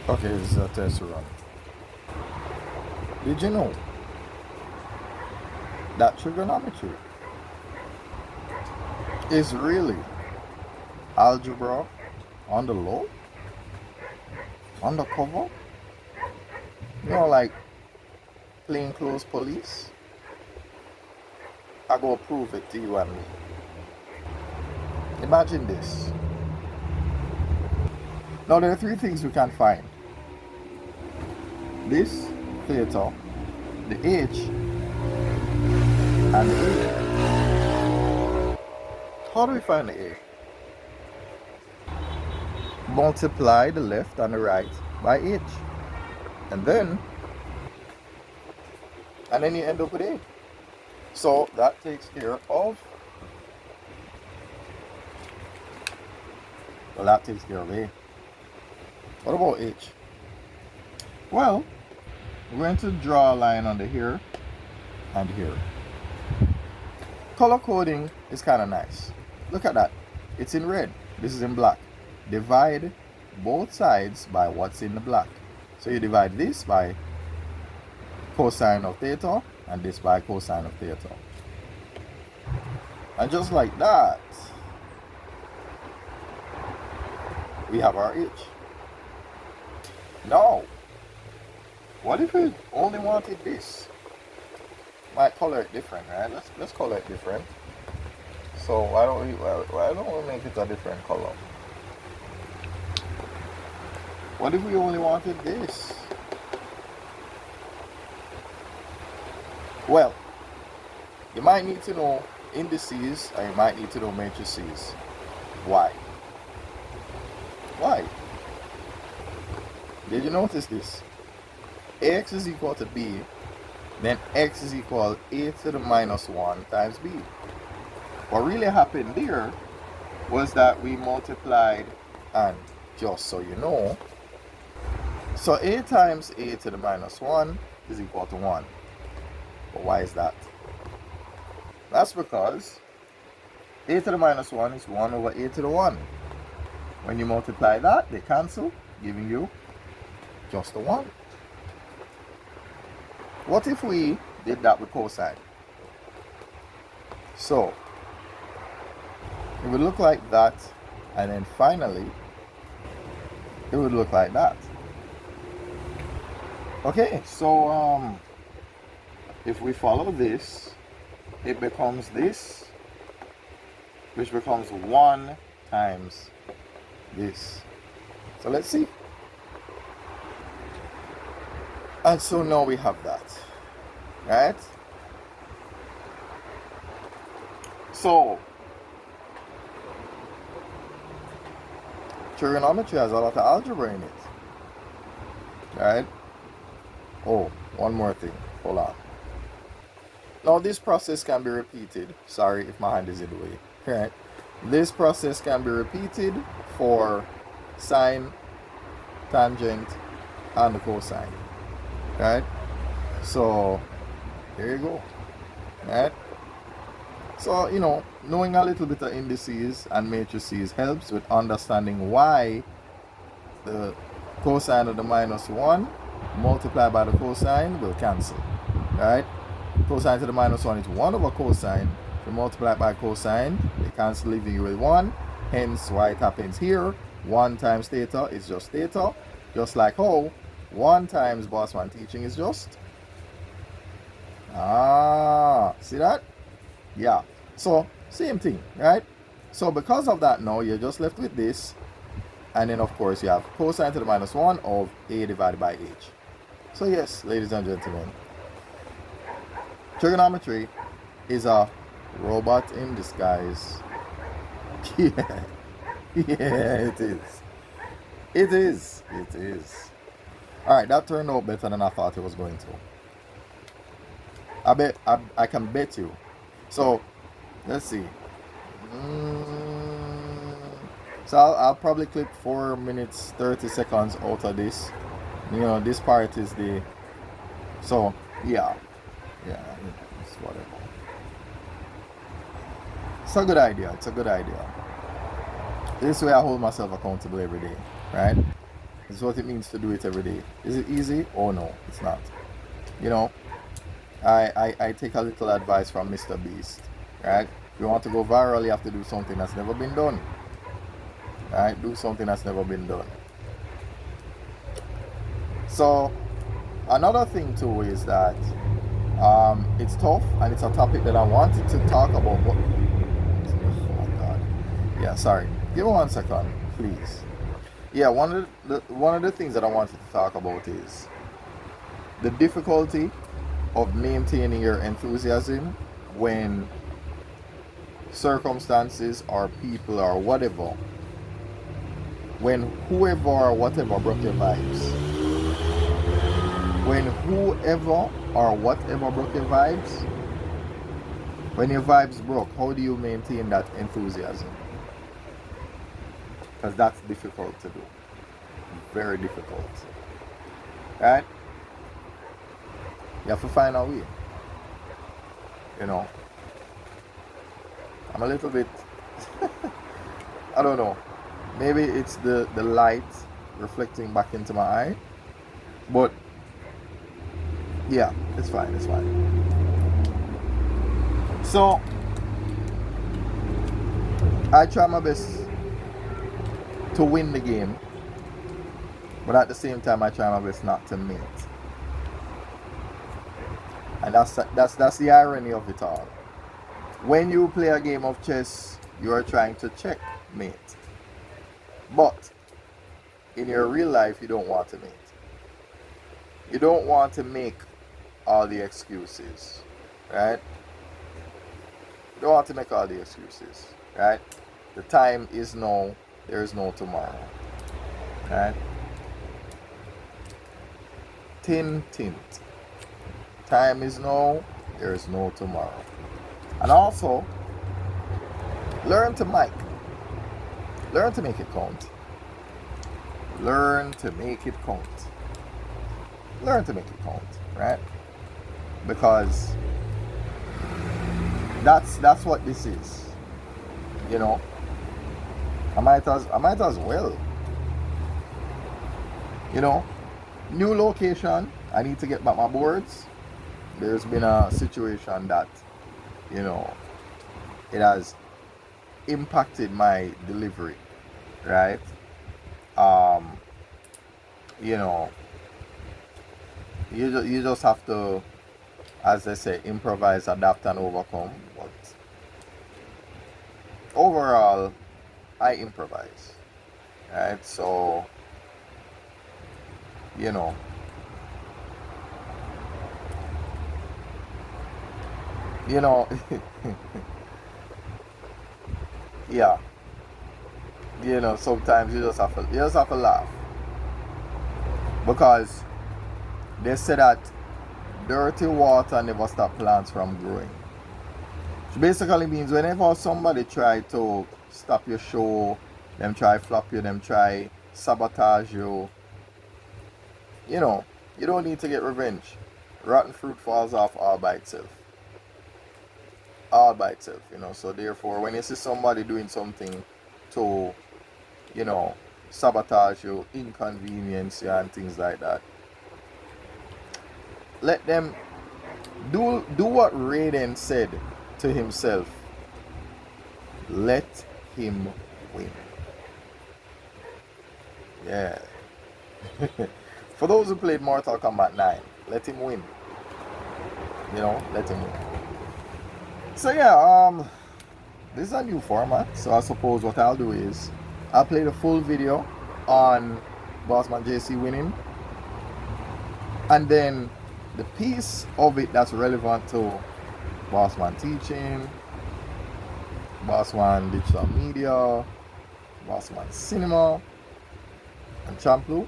Okay, this is a test run. Did you know that trigonometry is really algebra on the low, undercover? Like plainclothes police? I go prove it to you and me. Imagine this. Now there are three things we can find. This, theta, the h, and the a. How do we find the a? Multiply the left and the right by h. And then you end up with a. So that takes care of, well, that takes care of a. What about h? Well, we're going to draw a line under here and here. Color coding is kind of nice. Look at that. It's in red. This is in black. Divide both sides by what's in the black. So you divide this by cosine of theta and this by cosine of theta. And just like that, we have our h. Now, what if we only wanted this? Might color it different, right? Let's color it different. So why don't we make it a different color? What if we only wanted this? Well, you might need to know indices and you might need to know matrices. Why? Why? Did you notice this? Ax is equal to b, then x is equal a to the minus 1 times b. What really happened there was that we multiplied, and just so you know, so a times a to the minus 1 is equal to 1. But why is that? That's because a to the minus 1 is 1 over a to the 1. When you multiply that, they cancel, giving you just a 1. What if we did that with cosine? So it would look like that, and then finally it would look like that. Okay, so if we follow this, it becomes this, which becomes 1 times this. So let's see. And so now we have that, right? So trigonometry has a lot of algebra in it, right? Oh, one more thing. Hold on. Now this process can be repeated. Sorry if my hand is in the way. Right? This process can be repeated for sine, tangent, and the cosine. Right? So there you go. Right? So, knowing a little bit of indices and matrices helps with understanding why the cosine of the minus 1 multiplied by the cosine will cancel. Right? Cosine to the minus 1 is 1 over cosine. If you multiply it by cosine, they cancel, leaving you with 1. Hence why it happens here. 1 times theta is just theta. Just like how 1 times bossman teaching is just. See that? Yeah. So same thing, right? So because of that now, you're just left with this. And then of course you have cosine to the minus 1 of a divided by h. So yes, ladies and gentlemen, trigonometry is a robot in disguise. Yeah, it is. It is. It is. Alright, that turned out better than I thought it was going to. I can bet you. So, let's see. So I'll probably clip 4 minutes 30 seconds out of this. This part is the. So yeah, it's whatever. It's a good idea. It's a good idea. This way I hold myself accountable every day, right? It's what it means to do it every day. Is it easy? Oh no, it's not. You know, I take a little advice from Mr. Beast. Right? If you want to go viral, you have to do something that's never been done. Right? Do something that's never been done. So another thing too is that it's tough and it's a topic that I wanted to talk about. But, oh my God. Yeah, sorry. Give me 1 second, please. Yeah, one of the things that I wanted to talk about is the difficulty of maintaining your enthusiasm when circumstances or people or whatever, when whoever or whatever broke your vibes. When whoever or whatever broke your vibes, when your vibes broke, how do you maintain that enthusiasm? Because that's difficult to do. Very difficult. Right? You have to find a way. You know. I'm a little bit I don't know. Maybe it's the light reflecting back into my eye. But yeah, it's fine, it's fine. So I try my best to win the game, but at the same time I try my best not to mate. And that's the irony of it all. When you play a game of chess, you are trying to checkmate. But in your real life, you don't want to mate. You don't want to make all the excuses, right? You don't want to make all the excuses, right? The time is now, there is no tomorrow, right? Tint. Time is now, there is no tomorrow. And also, learn to mic. Learn to make it count. Learn to make it count. Learn to make it count, right? Because that's what this is. You know, I might as well. You know, new location. I need to get back my boards. There's been a situation that, you know, it has impacted my delivery, right? You know, you just have to, as they say, improvise, adapt, and overcome. But overall, I improvise, right? So, you know, yeah, sometimes you just have to laugh, because they say that dirty water never stop plants from growing. Which basically means whenever somebody try to stop your show, them try flop you, them try sabotage you, you know, you don't need to get revenge. Rotten fruit falls off all by itself. All by itself, So therefore, when you see somebody doing something to, sabotage you, inconvenience you, and things like that, let them do what Raiden said to himself. Let him win. Yeah. For those who played Mortal Kombat 9, let him win. Let him win. So yeah, this is a new format. So I suppose what I'll do is I'll play the full video on Bossman JC winning, and then the piece of it that's relevant to Bossman teaching, Bossman digital media, Bossman cinema, and Champlu.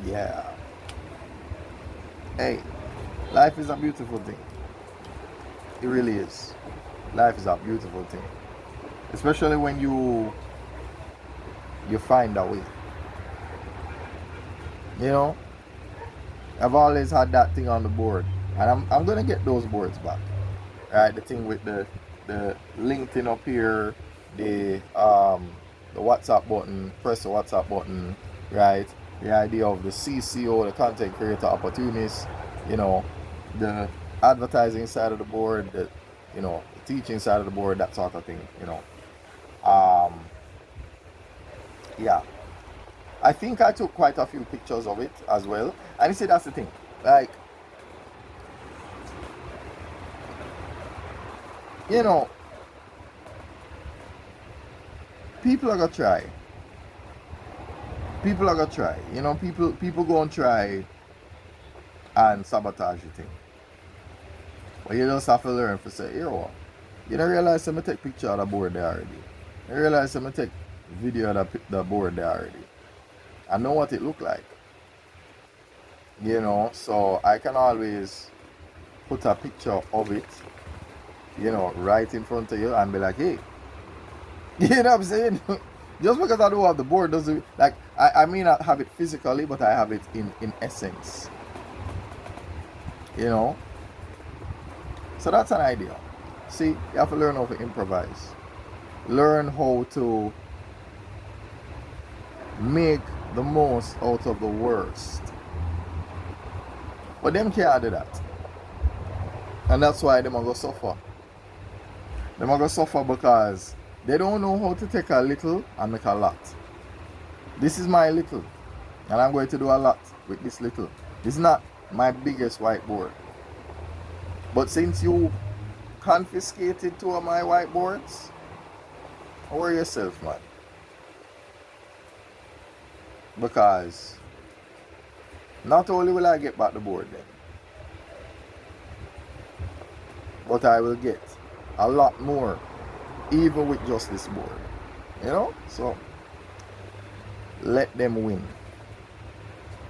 Yeah. Hey, life is a beautiful thing. It really is. Life is a beautiful thing. Especially when you find a way. I've always had that thing on the board. And I'm gonna get those boards back. Right, the thing with the LinkedIn up here, the WhatsApp button, press the WhatsApp button, right? The idea of the CCO, the content creator opportunist, you know, the advertising side of the board, the teaching side of the board, that sort of thing, Um, yeah, I think I took quite a few pictures of it as well. And you see, that's the thing. Like, you know, people are gonna try. People are gonna try. People go and try and sabotage the thing. But you just have to learn to say, yo, you don't realize I'm gonna take picture of the board there already. You realize I'm gonna take video of the board there already. I know what it look like. So I can always put a picture of it, right in front of you and be like, hey, you know what I'm saying? Just because I don't have the board doesn't, like, I may not have it physically, but I have it in essence, you know? So that's an idea. See, you have to learn how to improvise. Learn how to make the most out of the worst. But them can't do that. And that's why them are going to suffer. Them are going to suffer because they don't know how to take a little and make a lot. This is my little. And I'm going to do a lot with this little. This is not my biggest whiteboard. But since you confiscated two of my whiteboards, worry yourself, man. Because not only will I get back the board then, but I will get a lot more, even with just this board. So let them win.